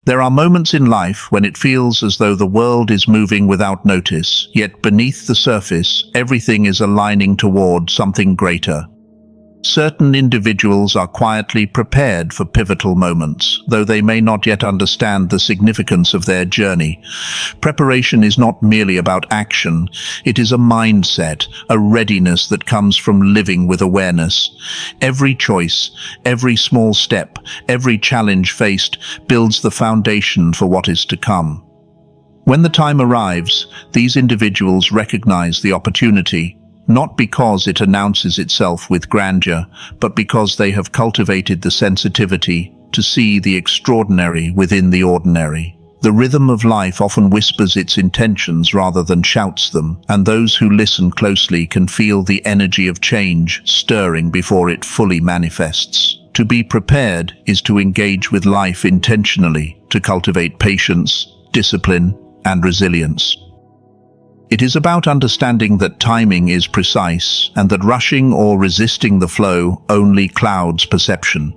There are moments in life when it feels as though the world is moving without notice, yet beneath the surface, everything is aligning toward something greater. Certain individuals are quietly prepared for pivotal moments, though they may not yet understand the significance of their journey. Preparation is not merely about action, it is a mindset, a readiness that comes from living with awareness. Every choice, every small step, every challenge faced builds the foundation for what is to come. When the time arrives, these individuals recognize the opportunity, not because it announces itself with grandeur, but because they have cultivated the sensitivity to see the extraordinary within the ordinary. The rhythm of life often whispers its intentions rather than shouts them, and those who listen closely can feel the energy of change stirring before it fully manifests. To be prepared is to engage with life intentionally, to cultivate patience, discipline, and resilience. It is about understanding that timing is precise and that rushing or resisting the flow only clouds perception.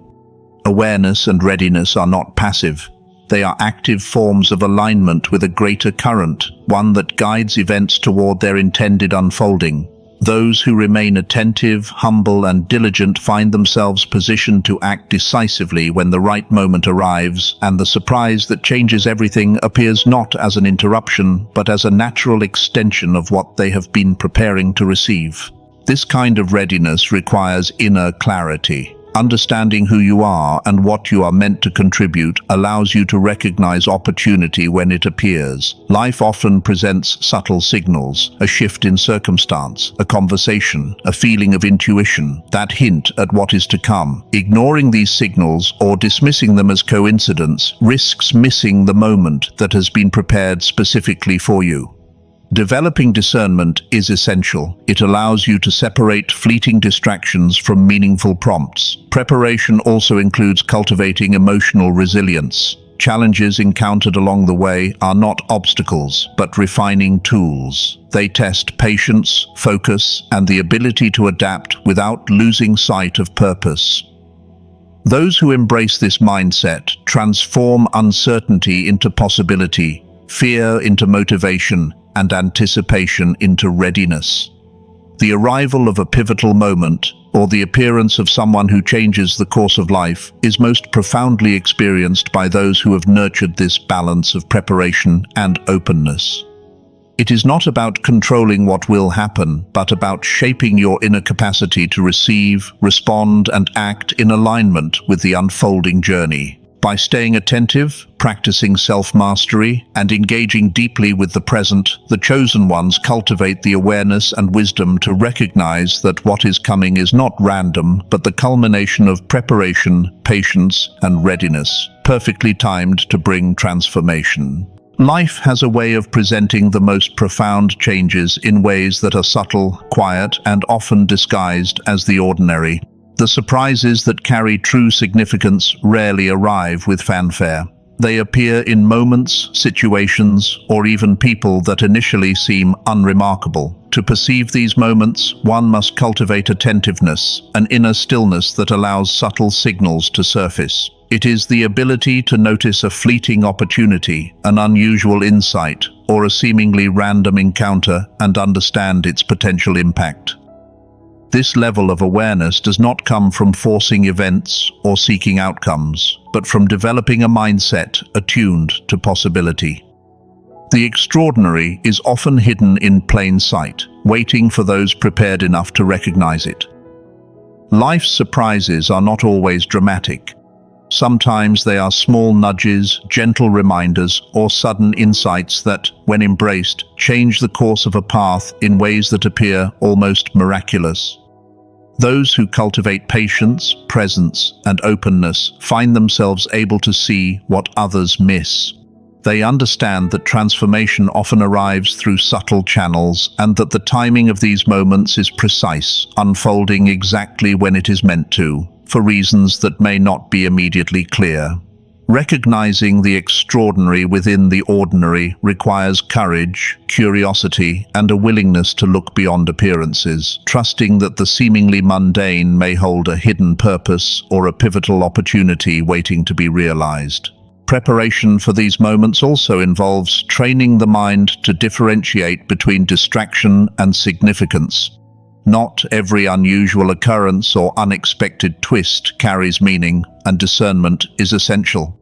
Awareness and readiness are not passive. They are active forms of alignment with a greater current, one that guides events toward their intended unfolding. Those who remain attentive, humble, and diligent find themselves positioned to act decisively when the right moment arrives, and the surprise that changes everything appears not as an interruption, but as a natural extension of what they have been preparing to receive. This kind of readiness requires inner clarity. Understanding who you are and what you are meant to contribute allows you to recognize opportunity when it appears. Life often presents subtle signals, a shift in circumstance, a conversation, a feeling of intuition, that hint at what is to come. Ignoring these signals or dismissing them as coincidence risks missing the moment that has been prepared specifically for you. Developing discernment is essential. It allows you to separate fleeting distractions from meaningful prompts. Preparation also includes cultivating emotional resilience. Challenges encountered along the way are not obstacles, but refining tools. They test patience, focus, and the ability to adapt without losing sight of purpose. Those who embrace this mindset transform uncertainty into possibility, fear into motivation, and anticipation into readiness. The arrival of a pivotal moment, or the appearance of someone who changes the course of life, is most profoundly experienced by those who have nurtured this balance of preparation and openness. It is not about controlling what will happen, but about shaping your inner capacity to receive, respond, and act in alignment with the unfolding journey. By staying attentive, practicing self-mastery, and engaging deeply with the present, the chosen ones cultivate the awareness and wisdom to recognize that what is coming is not random, but the culmination of preparation, patience, and readiness, perfectly timed to bring transformation. Life has a way of presenting the most profound changes in ways that are subtle, quiet, and often disguised as the ordinary. The surprises that carry true significance rarely arrive with fanfare. They appear in moments, situations, or even people that initially seem unremarkable. To perceive these moments, one must cultivate attentiveness, an inner stillness that allows subtle signals to surface. It is the ability to notice a fleeting opportunity, an unusual insight, or a seemingly random encounter and understand its potential impact. This level of awareness does not come from forcing events or seeking outcomes, but from developing a mindset attuned to possibility. The extraordinary is often hidden in plain sight, waiting for those prepared enough to recognize it. Life's surprises are not always dramatic. Sometimes they are small nudges, gentle reminders, or sudden insights that, when embraced, change the course of a path in ways that appear almost miraculous. Those who cultivate patience, presence, and openness find themselves able to see what others miss. They understand that transformation often arrives through subtle channels and that the timing of these moments is precise, unfolding exactly when it is meant to, for reasons that may not be immediately clear. Recognizing the extraordinary within the ordinary requires courage, curiosity, and a willingness to look beyond appearances, trusting that the seemingly mundane may hold a hidden purpose or a pivotal opportunity waiting to be realized. Preparation for these moments also involves training the mind to differentiate between distraction and significance. Not every unusual occurrence or unexpected twist carries meaning, and discernment is essential.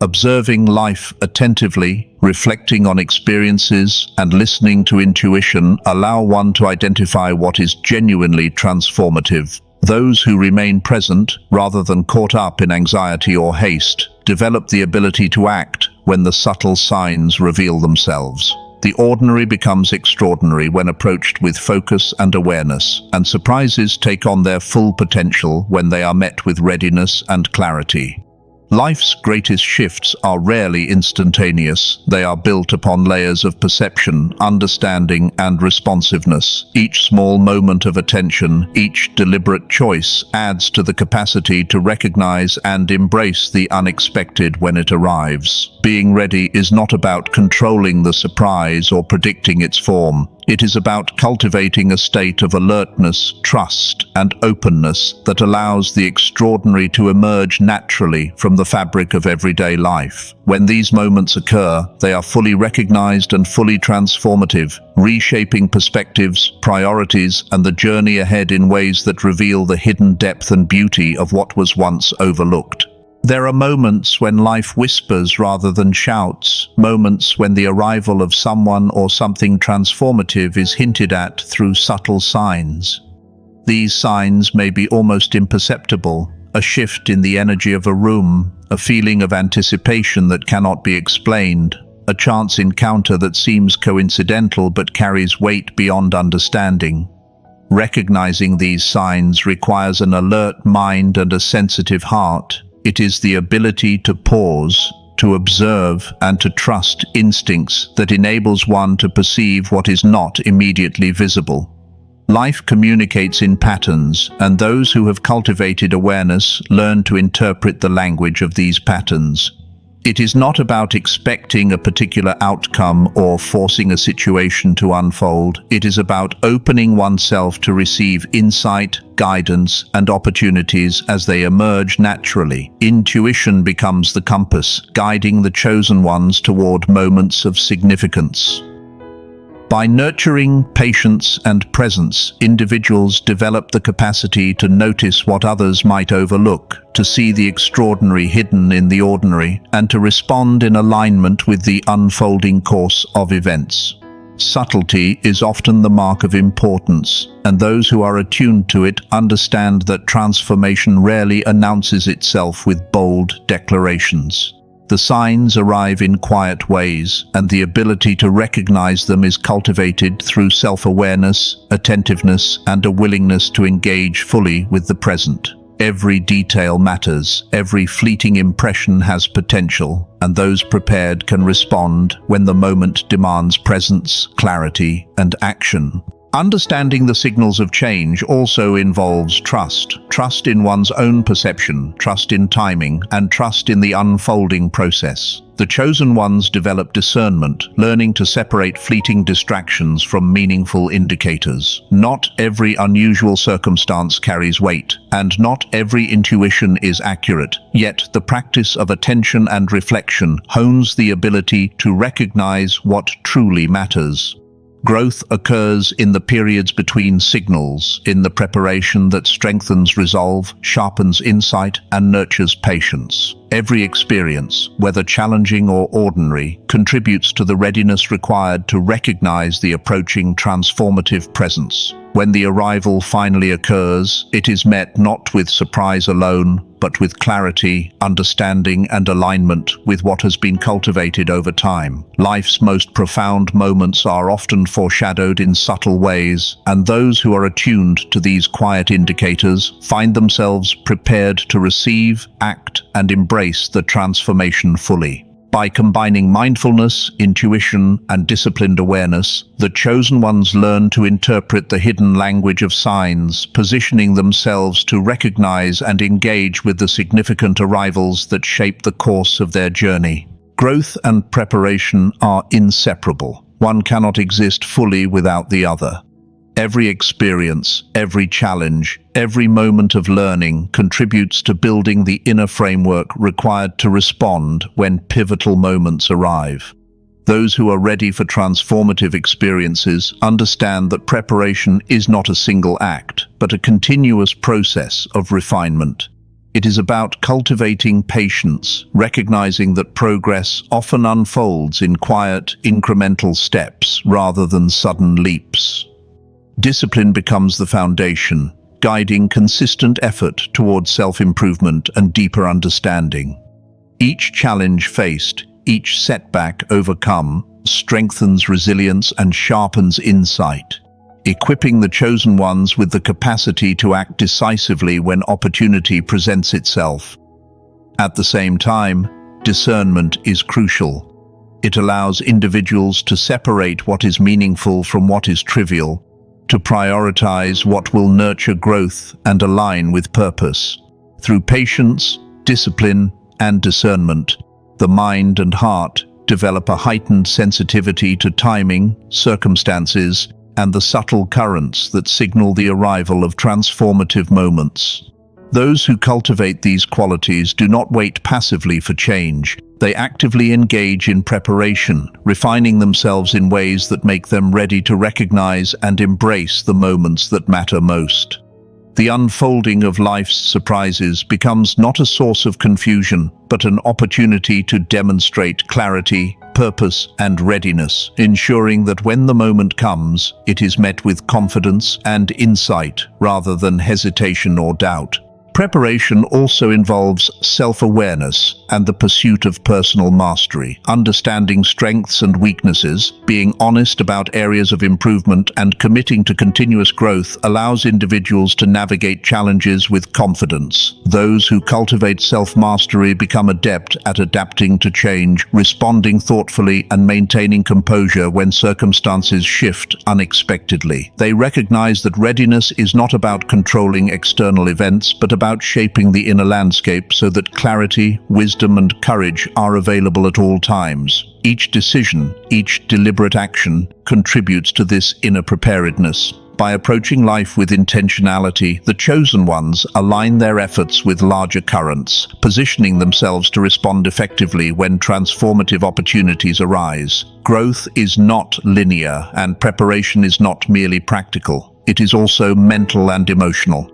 Observing life attentively, reflecting on experiences, and listening to intuition allow one to identify what is genuinely transformative. Those who remain present, rather than caught up in anxiety or haste, develop the ability to act when the subtle signs reveal themselves. The ordinary becomes extraordinary when approached with focus and awareness, and surprises take on their full potential when they are met with readiness and clarity. Life's greatest shifts are rarely instantaneous. They are built upon layers of perception, understanding, and responsiveness. Each small moment of attention, each deliberate choice, adds to the capacity to recognize and embrace the unexpected when it arrives. Being ready is not about controlling the surprise or predicting its form. It is about cultivating a state of alertness, trust, and openness that allows the extraordinary to emerge naturally from the fabric of everyday life. When these moments occur, they are fully recognized and fully transformative, reshaping perspectives, priorities, and the journey ahead in ways that reveal the hidden depth and beauty of what was once overlooked. There are moments when life whispers rather than shouts, moments when the arrival of someone or something transformative is hinted at through subtle signs. These signs may be almost imperceptible, a shift in the energy of a room, a feeling of anticipation that cannot be explained, a chance encounter that seems coincidental but carries weight beyond understanding. Recognizing these signs requires an alert mind and a sensitive heart. It is the ability to pause, to observe, and to trust instincts that enables one to perceive what is not immediately visible. Life communicates in patterns, and those who have cultivated awareness learn to interpret the language of these patterns. It is not about expecting a particular outcome or forcing a situation to unfold. It is about opening oneself to receive insight, guidance, and opportunities as they emerge naturally. Intuition becomes the compass, guiding the chosen ones toward moments of significance. By nurturing patience and presence, individuals develop the capacity to notice what others might overlook, to see the extraordinary hidden in the ordinary, and to respond in alignment with the unfolding course of events. Subtlety is often the mark of importance, and those who are attuned to it understand that transformation rarely announces itself with bold declarations. The signs arrive in quiet ways, and the ability to recognize them is cultivated through self-awareness, attentiveness, and a willingness to engage fully with the present. Every detail matters, every fleeting impression has potential, and those prepared can respond when the moment demands presence, clarity, and action. Understanding the signals of change also involves trust. Trust in one's own perception, trust in timing, and trust in the unfolding process. The chosen ones develop discernment, learning to separate fleeting distractions from meaningful indicators. Not every unusual circumstance carries weight, and not every intuition is accurate. Yet the practice of attention and reflection hones the ability to recognize what truly matters. Growth occurs in the periods between signals, in the preparation that strengthens resolve, sharpens insight, and nurtures patience. Every experience, whether challenging or ordinary, contributes to the readiness required to recognize the approaching transformative presence. When the arrival finally occurs, it is met not with surprise alone, but with clarity, understanding, and alignment with what has been cultivated over time. Life's most profound moments are often foreshadowed in subtle ways, and those who are attuned to these quiet indicators find themselves prepared to receive, act, and embrace the transformation fully. By combining mindfulness, intuition, and disciplined awareness, the chosen ones learn to interpret the hidden language of signs, positioning themselves to recognize and engage with the significant arrivals that shape the course of their journey. Growth and preparation are inseparable. One cannot exist fully without the other. Every experience, every challenge, every moment of learning contributes to building the inner framework required to respond when pivotal moments arrive. Those who are ready for transformative experiences understand that preparation is not a single act, but a continuous process of refinement. It is about cultivating patience, recognizing that progress often unfolds in quiet, incremental steps rather than sudden leaps. Discipline becomes the foundation, guiding consistent effort towards self-improvement and deeper understanding. Each challenge faced, each setback overcome, strengthens resilience and sharpens insight, equipping the chosen ones with the capacity to act decisively when opportunity presents itself. At the same time, discernment is crucial. It allows individuals to separate what is meaningful from what is trivial, to prioritize what will nurture growth and align with purpose. Through patience, discipline, and discernment, the mind and heart develop a heightened sensitivity to timing, circumstances, and the subtle currents that signal the arrival of transformative moments. Those who cultivate these qualities do not wait passively for change. They actively engage in preparation, refining themselves in ways that make them ready to recognize and embrace the moments that matter most. The unfolding of life's surprises becomes not a source of confusion, but an opportunity to demonstrate clarity, purpose, and readiness, ensuring that when the moment comes, it is met with confidence and insight rather than hesitation or doubt. Preparation also involves self-awareness and the pursuit of personal mastery, understanding strengths and weaknesses, being honest about areas of improvement, and committing to continuous growth allows individuals to navigate challenges with confidence. Those who cultivate self-mastery become adept at adapting to change, responding thoughtfully, and maintaining composure when circumstances shift unexpectedly. They recognize that readiness is not about controlling external events, but about shaping the inner landscape so that clarity, wisdom, and courage are available at all times. Each decision, each deliberate action contributes to this inner preparedness. By approaching life with intentionality, the chosen ones align their efforts with larger currents, positioning themselves to respond effectively when transformative opportunities arise. Growth is not linear, and preparation is not merely practical. It is also mental and emotional.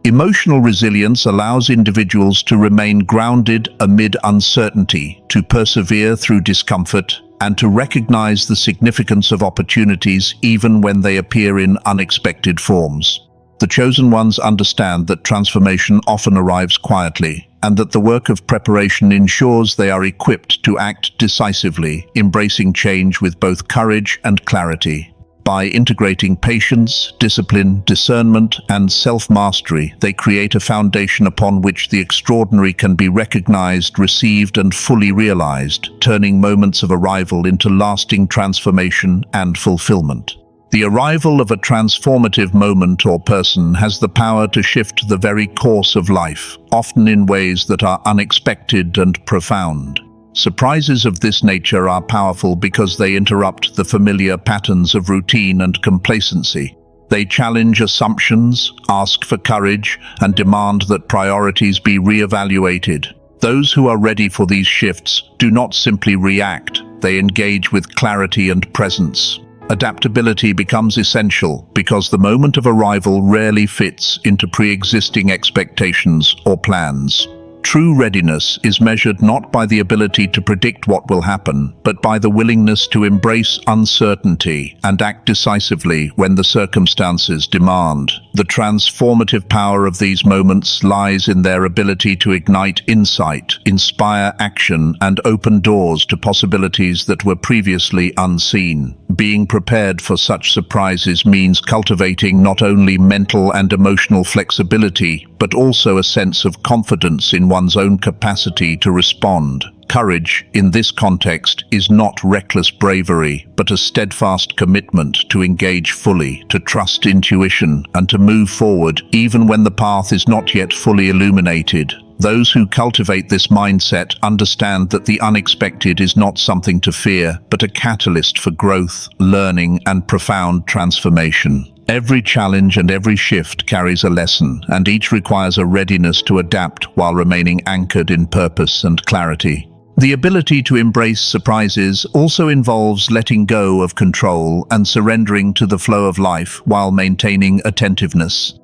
Emotional resilience allows individuals to remain grounded amid uncertainty, to persevere through discomfort, and to recognize the significance of opportunities even when they appear in unexpected forms. The chosen ones understand that transformation often arrives quietly, and that the work of preparation ensures they are equipped to act decisively, embracing change with both courage and clarity. By integrating patience, discipline, discernment, and self-mastery, they create a foundation upon which the extraordinary can be recognized, received, and fully realized, turning moments of arrival into lasting transformation and fulfillment. The arrival of a transformative moment or person has the power to shift the very course of life, often in ways that are unexpected and profound. Surprises of this nature are powerful because they interrupt the familiar patterns of routine and complacency. They challenge assumptions, ask for courage, and demand that priorities be re-evaluated. Those who are ready for these shifts do not simply react, they engage with clarity and presence. Adaptability becomes essential because the moment of arrival rarely fits into pre-existing expectations or plans. True readiness is measured not by the ability to predict what will happen, but by the willingness to embrace uncertainty and act decisively when the circumstances demand. The transformative power of these moments lies in their ability to ignite insight, inspire action, and open doors to possibilities that were previously unseen. Being prepared for such surprises means cultivating not only mental and emotional flexibility, but also a sense of confidence in one's own capacity to respond. Courage, in this context, is not reckless bravery, but a steadfast commitment to engage fully, to trust intuition, and to move forward even when the path is not yet fully illuminated. Those who cultivate this mindset understand that the unexpected is not something to fear, but a catalyst for growth, learning, and profound transformation. Every challenge and every shift carries a lesson, and each requires a readiness to adapt while remaining anchored in purpose and clarity. The ability to embrace surprises also involves letting go of control and surrendering to the flow of life while maintaining attentiveness.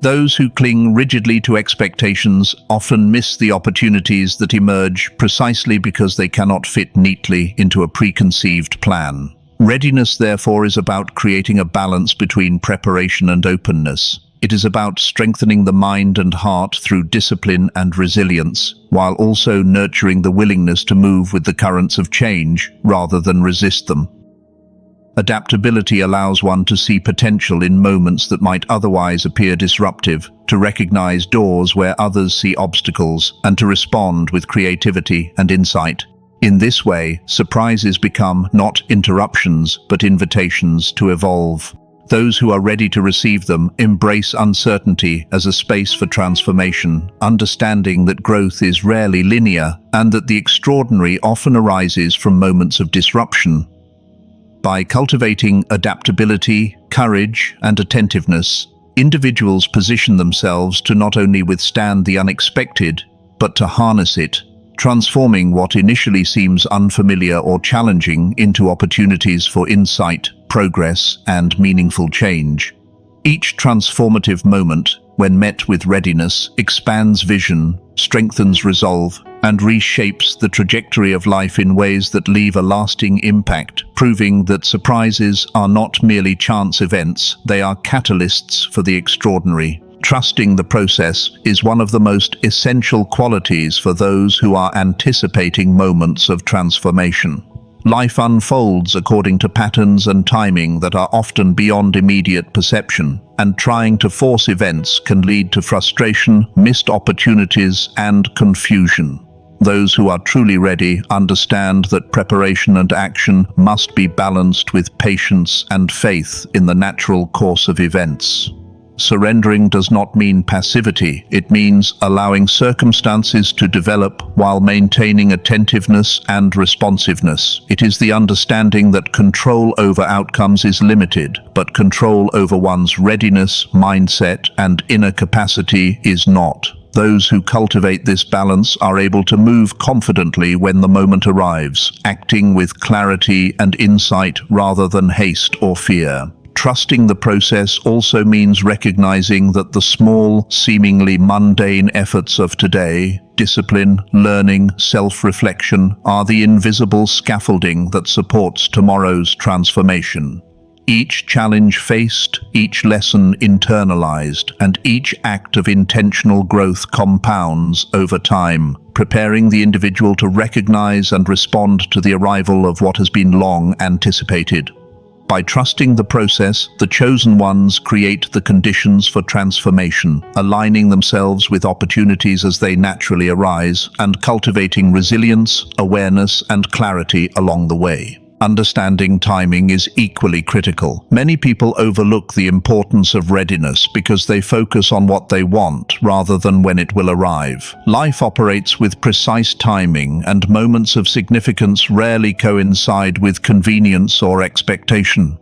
Those who cling rigidly to expectations often miss the opportunities that emerge precisely because they cannot fit neatly into a preconceived plan. Readiness, therefore, is about creating a balance between preparation and openness. It is about strengthening the mind and heart through discipline and resilience, while also nurturing the willingness to move with the currents of change rather than resist them. Adaptability allows one to see potential in moments that might otherwise appear disruptive, to recognize doors where others see obstacles, and to respond with creativity and insight. In this way, surprises become not interruptions, but invitations to evolve. Those who are ready to receive them embrace uncertainty as a space for transformation, understanding that growth is rarely linear and that the extraordinary often arises from moments of disruption. By cultivating adaptability, courage, and attentiveness, individuals position themselves to not only withstand the unexpected, but to harness it, transforming what initially seems unfamiliar or challenging into opportunities for insight, progress, and meaningful change. Each transformative moment, when met with readiness, expands vision, strengthens resolve, and reshapes the trajectory of life in ways that leave a lasting impact, proving that surprises are not merely chance events, they are catalysts for the extraordinary. Trusting the process is one of the most essential qualities for those who are anticipating moments of transformation. Life unfolds according to patterns and timing that are often beyond immediate perception, and trying to force events can lead to frustration, missed opportunities, and confusion. Those who are truly ready understand that preparation and action must be balanced with patience and faith in the natural course of events. Surrendering does not mean passivity. It means allowing circumstances to develop while maintaining attentiveness and responsiveness. It is the understanding that control over outcomes is limited, but control over one's readiness, mindset, and inner capacity is not. Those who cultivate this balance are able to move confidently when the moment arrives, acting with clarity and insight rather than haste or fear. Trusting the process also means recognizing that the small, seemingly mundane efforts of today, discipline, learning, self-reflection, are the invisible scaffolding that supports tomorrow's transformation. Each challenge faced, each lesson internalized, and each act of intentional growth compounds over time, preparing the individual to recognize and respond to the arrival of what has been long anticipated. By trusting the process, the chosen ones create the conditions for transformation, aligning themselves with opportunities as they naturally arise, and cultivating resilience, awareness, and clarity along the way. Understanding timing is equally critical. Many people overlook the importance of readiness because they focus on what they want rather than when it will arrive. Life operates with precise timing, and moments of significance rarely coincide with convenience or expectation.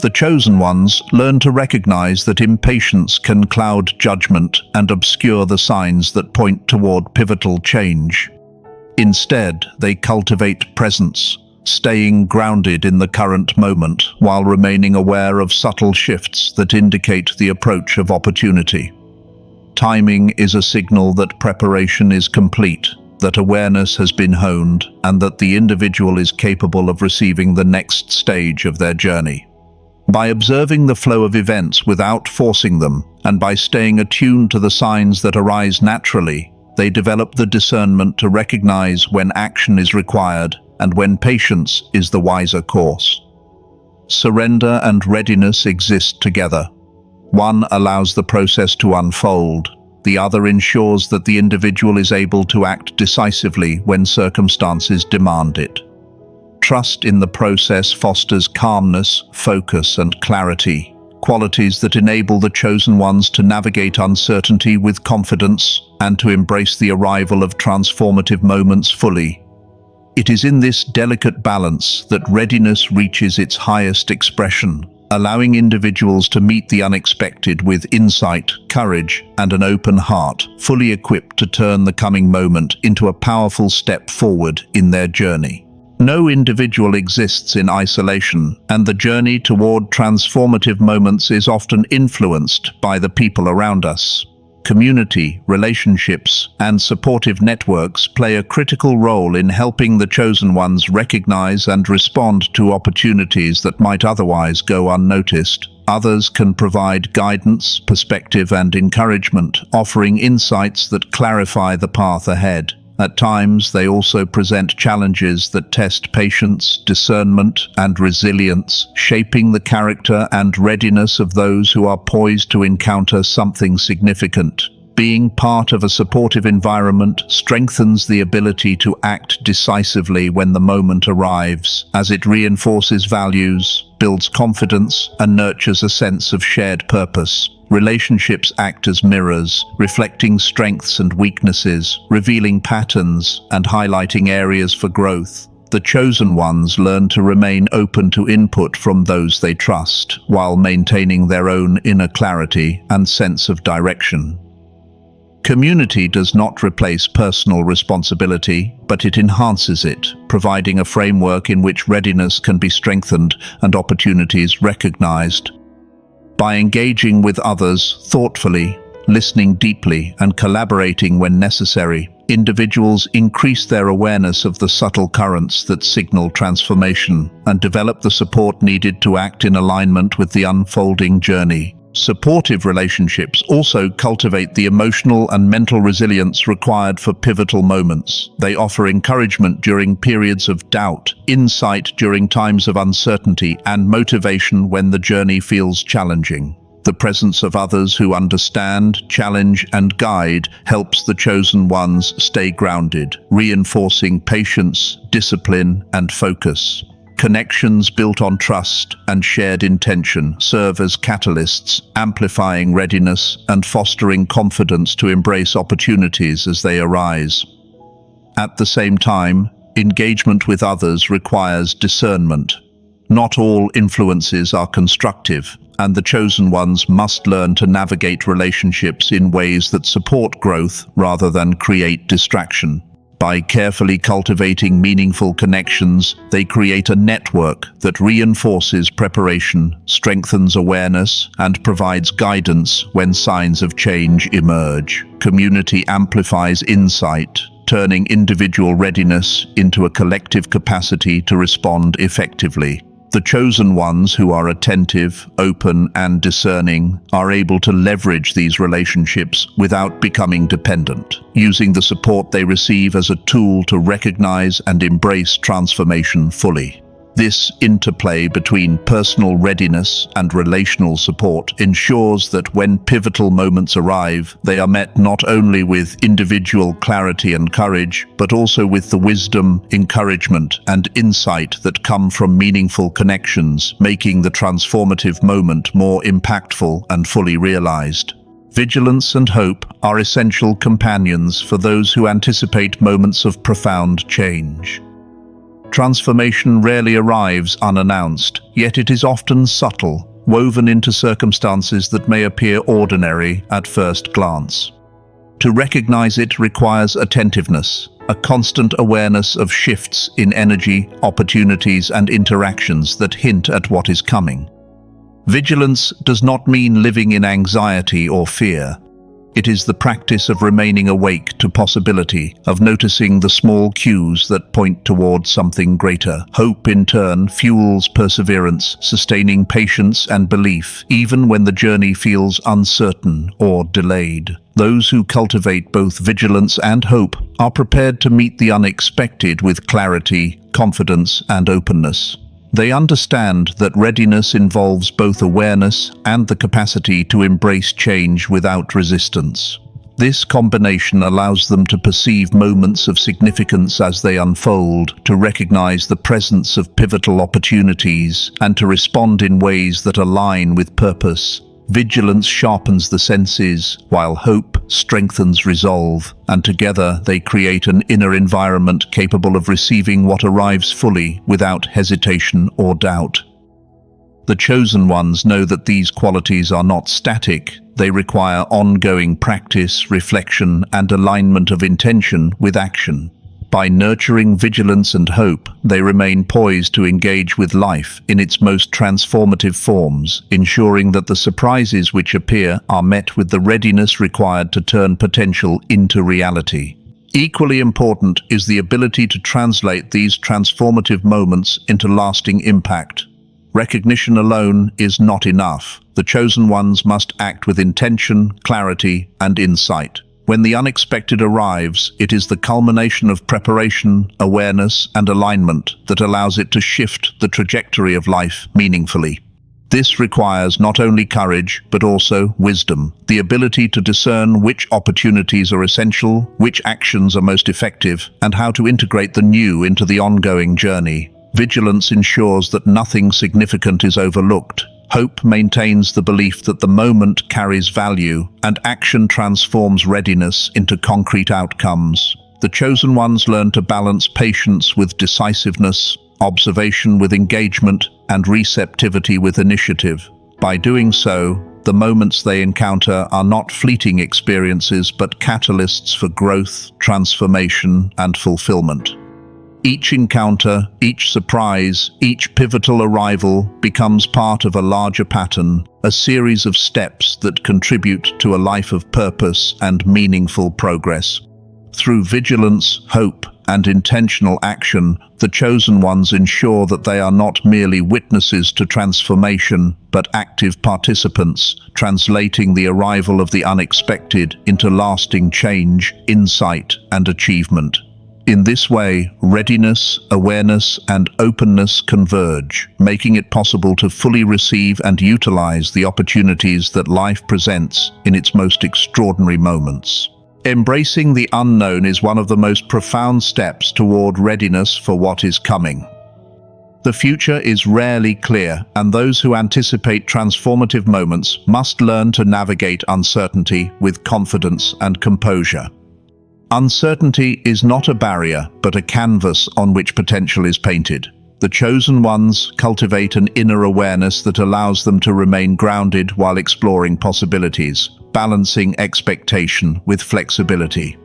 The chosen ones learn to recognize that impatience can cloud judgment and obscure the signs that point toward pivotal change. Instead, they cultivate presence, staying grounded in the current moment while remaining aware of subtle shifts that indicate the approach of opportunity. Timing is a signal that preparation is complete, that awareness has been honed, and that the individual is capable of receiving the next stage of their journey. By observing the flow of events without forcing them, and by staying attuned to the signs that arise naturally, they develop the discernment to recognize when action is required and when patience is the wiser course. Surrender and readiness exist together. One allows the process to unfold. The other ensures that the individual is able to act decisively when circumstances demand it. Trust in the process fosters calmness, focus, and clarity, qualities that enable the chosen ones to navigate uncertainty with confidence and to embrace the arrival of transformative moments fully. It is in this delicate balance that readiness reaches its highest expression, allowing individuals to meet the unexpected with insight, courage, and an open heart, fully equipped to turn the coming moment into a powerful step forward in their journey. No individual exists in isolation, and the journey toward transformative moments is often influenced by the people around us. Community, relationships, and supportive networks play a critical role in helping the chosen ones recognize and respond to opportunities that might otherwise go unnoticed. Others can provide guidance, perspective, and encouragement, offering insights that clarify the path ahead. At times, they also present challenges that test patience, discernment, and resilience, shaping the character and readiness of those who are poised to encounter something significant. Being part of a supportive environment strengthens the ability to act decisively when the moment arrives, as it reinforces values, builds confidence, and nurtures a sense of shared purpose. Relationships act as mirrors, reflecting strengths and weaknesses, revealing patterns, and highlighting areas for growth. The chosen ones learn to remain open to input from those they trust, while maintaining their own inner clarity and sense of direction. Community does not replace personal responsibility, but it enhances it, providing a framework in which readiness can be strengthened and opportunities recognized. By engaging with others thoughtfully, listening deeply, and collaborating when necessary, individuals increase their awareness of the subtle currents that signal transformation and develop the support needed to act in alignment with the unfolding journey. Supportive relationships also cultivate the emotional and mental resilience required for pivotal moments. They offer encouragement during periods of doubt, insight during times of uncertainty, and motivation when the journey feels challenging. The presence of others who understand, challenge, and guide helps the chosen ones stay grounded, reinforcing patience, discipline, and focus. Connections built on trust and shared intention serve as catalysts, amplifying readiness and fostering confidence to embrace opportunities as they arise. At the same time, engagement with others requires discernment. Not all influences are constructive, and the chosen ones must learn to navigate relationships in ways that support growth rather than create distraction. By carefully cultivating meaningful connections, they create a network that reinforces preparation, strengthens awareness, and provides guidance when signs of change emerge. Community amplifies insight, turning individual readiness into a collective capacity to respond effectively. The chosen ones, who are attentive, open, and discerning, are able to leverage these relationships without becoming dependent, using the support they receive as a tool to recognize and embrace transformation fully. This interplay between personal readiness and relational support ensures that when pivotal moments arrive, they are met not only with individual clarity and courage, but also with the wisdom, encouragement, and insight that come from meaningful connections, making the transformative moment more impactful and fully realized. Vigilance and hope are essential companions for those who anticipate moments of profound change. Transformation rarely arrives unannounced, yet it is often subtle, woven into circumstances that may appear ordinary at first glance. To recognize it requires attentiveness, a constant awareness of shifts in energy, opportunities, and interactions that hint at what is coming. Vigilance does not mean living in anxiety or fear. It is the practice of remaining awake to possibility, of noticing the small cues that point toward something greater. Hope, in turn, fuels perseverance, sustaining patience and belief, even when the journey feels uncertain or delayed. Those who cultivate both vigilance and hope are prepared to meet the unexpected with clarity, confidence, and openness. They understand that readiness involves both awareness and the capacity to embrace change without resistance. This combination allows them to perceive moments of significance as they unfold, to recognize the presence of pivotal opportunities, and to respond in ways that align with purpose. Vigilance sharpens the senses, while hope strengthens resolve, and together they create an inner environment capable of receiving what arrives fully without hesitation or doubt. The chosen ones know that these qualities are not static. They require ongoing practice, reflection, and alignment of intention with action. By nurturing vigilance and hope, they remain poised to engage with life in its most transformative forms, ensuring that the surprises which appear are met with the readiness required to turn potential into reality. Equally important is the ability to translate these transformative moments into lasting impact. Recognition alone is not enough. The chosen ones must act with intention, clarity, and insight. When the unexpected arrives, it is the culmination of preparation, awareness, and alignment that allows it to shift the trajectory of life meaningfully. This requires not only courage, but also wisdom, the ability to discern which opportunities are essential, which actions are most effective, and how to integrate the new into the ongoing journey. Vigilance ensures that nothing significant is overlooked. Hope maintains the belief that the moment carries value, and action transforms readiness into concrete outcomes. The chosen ones learn to balance patience with decisiveness, observation with engagement, and receptivity with initiative. By doing so, the moments they encounter are not fleeting experiences but catalysts for growth, transformation, and fulfillment. Each encounter, each surprise, each pivotal arrival becomes part of a larger pattern, a series of steps that contribute to a life of purpose and meaningful progress. Through vigilance, hope, and intentional action, the chosen ones ensure that they are not merely witnesses to transformation, but active participants, translating the arrival of the unexpected into lasting change, insight, and achievement. In this way, readiness, awareness, and openness converge, making it possible to fully receive and utilize the opportunities that life presents in its most extraordinary moments. Embracing the unknown is one of the most profound steps toward readiness for what is coming. The future is rarely clear, and those who anticipate transformative moments must learn to navigate uncertainty with confidence and composure. Uncertainty is not a barrier, but a canvas on which potential is painted. The chosen ones cultivate an inner awareness that allows them to remain grounded while exploring possibilities, balancing expectation with flexibility.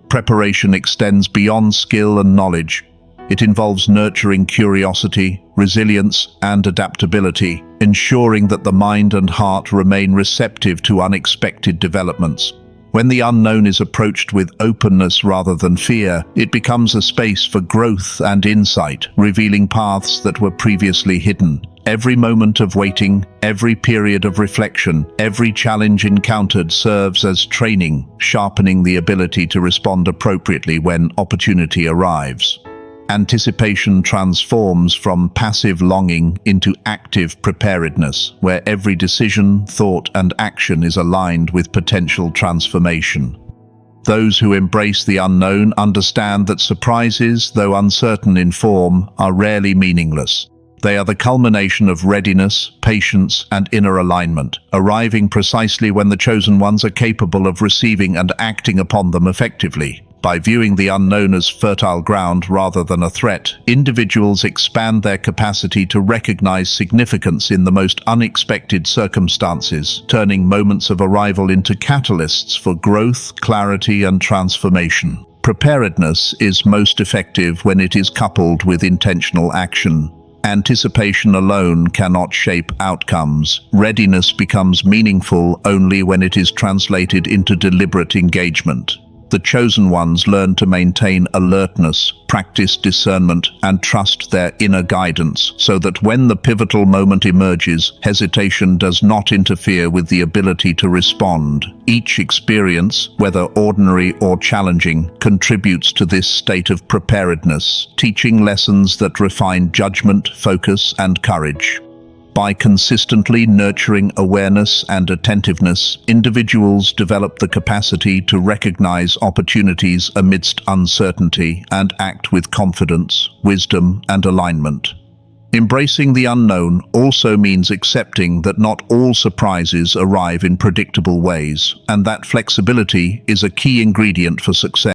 Preparation extends beyond skill and knowledge. It involves nurturing curiosity, resilience, and adaptability, ensuring that the mind and heart remain receptive to unexpected developments. When the unknown is approached with openness rather than fear, it becomes a space for growth and insight, revealing paths that were previously hidden. Every moment of waiting, every period of reflection, every challenge encountered serves as training, sharpening the ability to respond appropriately when opportunity arrives. Anticipation transforms from passive longing into active preparedness, where every decision, thought, and action is aligned with potential transformation. Those who embrace the unknown understand that surprises, though uncertain in form, are rarely meaningless. They are the culmination of readiness, patience, and inner alignment, arriving precisely when the chosen ones are capable of receiving and acting upon them effectively. By viewing the unknown as fertile ground rather than a threat, individuals expand their capacity to recognize significance in the most unexpected circumstances, turning moments of arrival into catalysts for growth, clarity, and transformation. Preparedness is most effective when it is coupled with intentional action. Anticipation alone cannot shape outcomes. Readiness becomes meaningful only when it is translated into deliberate engagement. The chosen ones learn to maintain alertness, practice discernment, and trust their inner guidance, so that when the pivotal moment emerges, hesitation does not interfere with the ability to respond. Each experience, whether ordinary or challenging, contributes to this state of preparedness, teaching lessons that refine judgment, focus, and courage. By consistently nurturing awareness and attentiveness, individuals develop the capacity to recognize opportunities amidst uncertainty and act with confidence, wisdom, and alignment. Embracing the unknown also means accepting that not all surprises arrive in predictable ways, and that flexibility is a key ingredient for success.